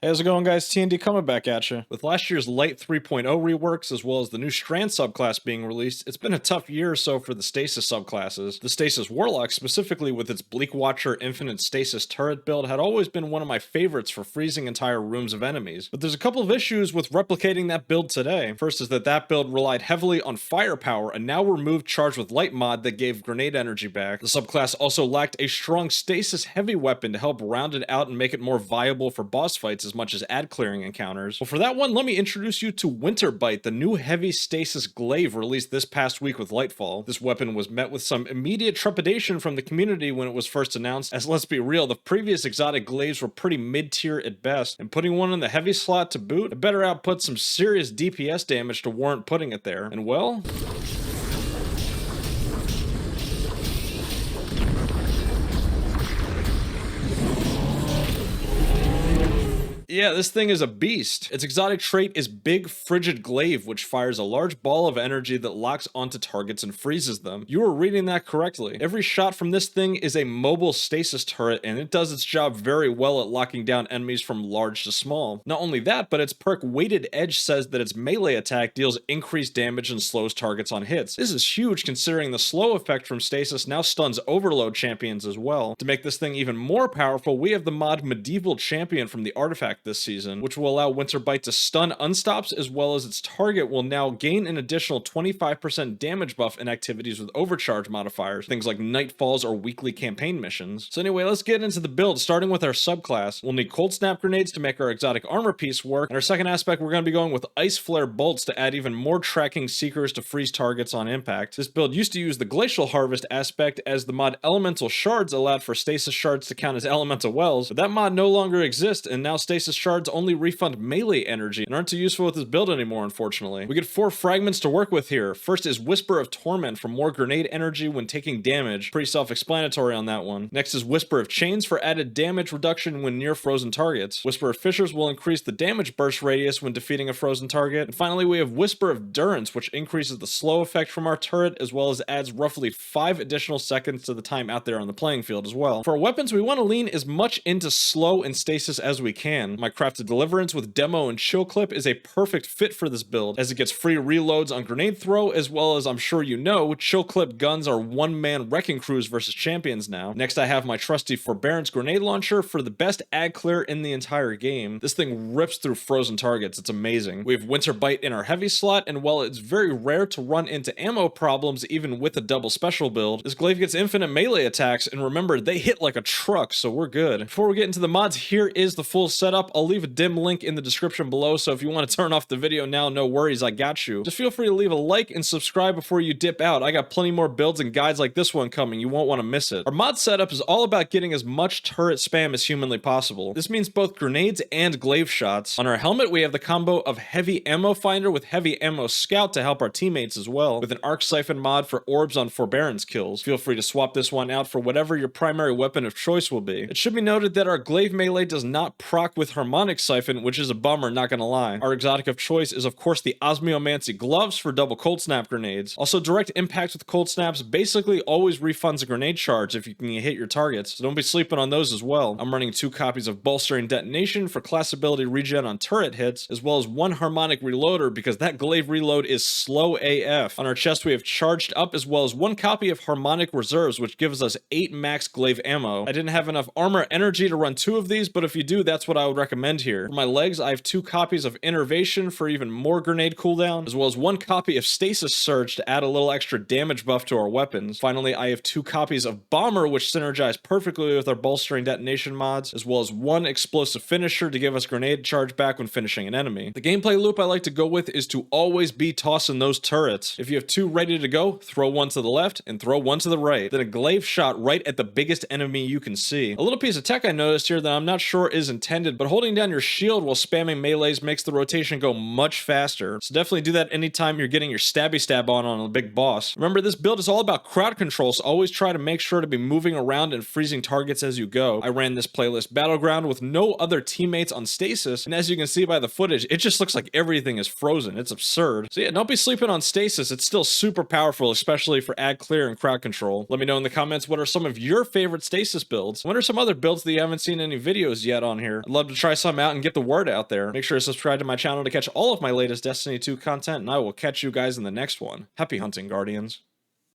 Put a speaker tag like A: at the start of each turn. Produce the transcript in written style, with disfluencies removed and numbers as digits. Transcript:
A: Hey, how's it going, guys? TND coming back at you. With last year's Light 3.0 reworks, as well as the new Strand subclass being released, it's been a tough year or so for the Stasis subclasses. The Stasis Warlock, specifically with its Bleak Watcher Infinite Stasis turret build, had always been one of my favorites for freezing entire rooms of enemies. But there's a couple of issues with replicating that build today. First is that build relied heavily on firepower, a now removed charge with light mod that gave grenade energy back. The subclass also lacked a strong Stasis heavy weapon to help round it out and make it more viable for boss fights as much as ad clearing encounters. Well, for that one, let me introduce you to Winterbite, the new heavy stasis glaive released this past week with Lightfall. This weapon was met with some immediate trepidation from the community when it was first announced, as let's be real, the previous exotic glaives were pretty mid-tier at best, and putting one in the heavy slot to boot, it better output some serious DPS damage to warrant putting it there. And well, yeah, this thing is a beast. Its exotic trait is Big Frigid Glaive, which fires a large ball of energy that locks onto targets and freezes them. You are reading that correctly. Every shot from this thing is a mobile stasis turret, and it does its job very well at locking down enemies from large to small. Not only that, but its perk Weighted Edge says that its melee attack deals increased damage and slows targets on hits. This is huge considering the slow effect from stasis now stuns overload champions as well. To make this thing even more powerful, we have the mod Medieval Champion from the artifact this season, which will allow Winterbite to stun unstops, as well as its target will now gain an additional 25% damage buff in activities with overcharge modifiers, things like Nightfalls or weekly campaign missions. So anyway, let's get into the build, starting with our subclass. We'll need cold snap grenades to make our exotic armor piece work, and our second aspect, we're going to be going with ice flare bolts to add even more tracking seekers to freeze targets on impact. This build used to use the glacial harvest aspect, as the mod elemental shards allowed for stasis shards to count as elemental wells, but that mod no longer exists, and now stasis shards only refund melee energy and aren't too useful with this build anymore, unfortunately. We get 4 fragments to work with here. First is Whisper of Torment for more grenade energy when taking damage. Pretty self-explanatory on that one. Next is Whisper of Chains for added damage reduction when near frozen targets. Whisper of Fissures will increase the damage burst radius when defeating a frozen target. And finally, we have Whisper of Durance, which increases the slow effect from our turret, as well as adds roughly 5 additional seconds to the time out there on the playing field as well. For our weapons, we want to lean as much into slow and stasis as we can. My crafted Deliverance with Demo and Chill Clip is a perfect fit for this build, as it gets free reloads on grenade throw, as well as, I'm sure you know, Chill Clip guns are one-man wrecking crews versus champions now. Next, I have my trusty Forbearance grenade launcher for the best ad clear in the entire game. This thing rips through frozen targets. It's amazing. We have Winterbite in our heavy slot, and while it's very rare to run into ammo problems even with a double special build, this glaive gets infinite melee attacks, and remember, they hit like a truck, so we're good. Before we get into the mods, here is the full setup. I'll leave a dim link in the description below, so if you want to turn off the video now, no worries, I got you. Just feel free to leave a like and subscribe before you dip out. I got plenty more builds and guides like this one coming. You won't want to miss it. Our mod setup is all about getting as much turret spam as humanly possible. This means both grenades and glaive shots. On our helmet, we have the combo of Heavy Ammo Finder with Heavy Ammo Scout to help our teammates as well, with an Arc Siphon mod for orbs on Forbearance kills. Feel free to swap this one out for whatever your primary weapon of choice will be. It should be noted that our glaive melee does not proc with Harmonic Siphon, which is a bummer, not gonna lie. Our exotic of choice is of course the Osmiomancy gloves for double cold snap grenades. Also, direct impact with cold snaps basically always refunds a grenade charge if you can hit your targets, so don't be sleeping on those as well. I'm running 2 copies of Bolstering Detonation for class ability regen on turret hits, as well as 1 harmonic reloader because that glaive reload is slow AF. On our chest we have Charged Up, as well as 1 copy of Harmonic Reserves, which gives us 8 max glaive ammo. I didn't have enough armor energy to run 2 of these, but if you do, that's what I would recommend here. For my legs, I have 2 copies of Innervation for even more grenade cooldown, as well as 1 copy of Stasis Surge to add a little extra damage buff to our weapons. Finally, I have 2 copies of Bomber, which synergize perfectly with our Bolstering Detonation mods, as well as 1 Explosive Finisher to give us grenade charge back when finishing an enemy. The gameplay loop I like to go with is to always be tossing those turrets. If you have 2 ready to go, throw 1 to the left and throw 1 to the right. Then a glaive shot right at the biggest enemy you can see. A little piece of tech I noticed here that I'm not sure is intended, but holding down your shield while spamming melees makes the rotation go much faster, so definitely do that anytime you're getting your stabby stab on a big boss. Remember, this build is all about crowd control, so always try to make sure to be moving around and freezing targets as you go. I ran this playlist Battleground with no other teammates on stasis, and as you can see by the footage, it just looks like everything is frozen. It's absurd. So yeah, don't be sleeping on stasis. It's still super powerful, especially for ad clear and crowd control. Let me know in the comments what are some of your favorite stasis builds. What are some other builds that you haven't seen any videos yet on here? I'd love to try try some out and get the word out there. Make sure to subscribe to my channel to catch all of my latest Destiny 2 content, and I will catch you guys in the next one. Happy hunting, Guardians.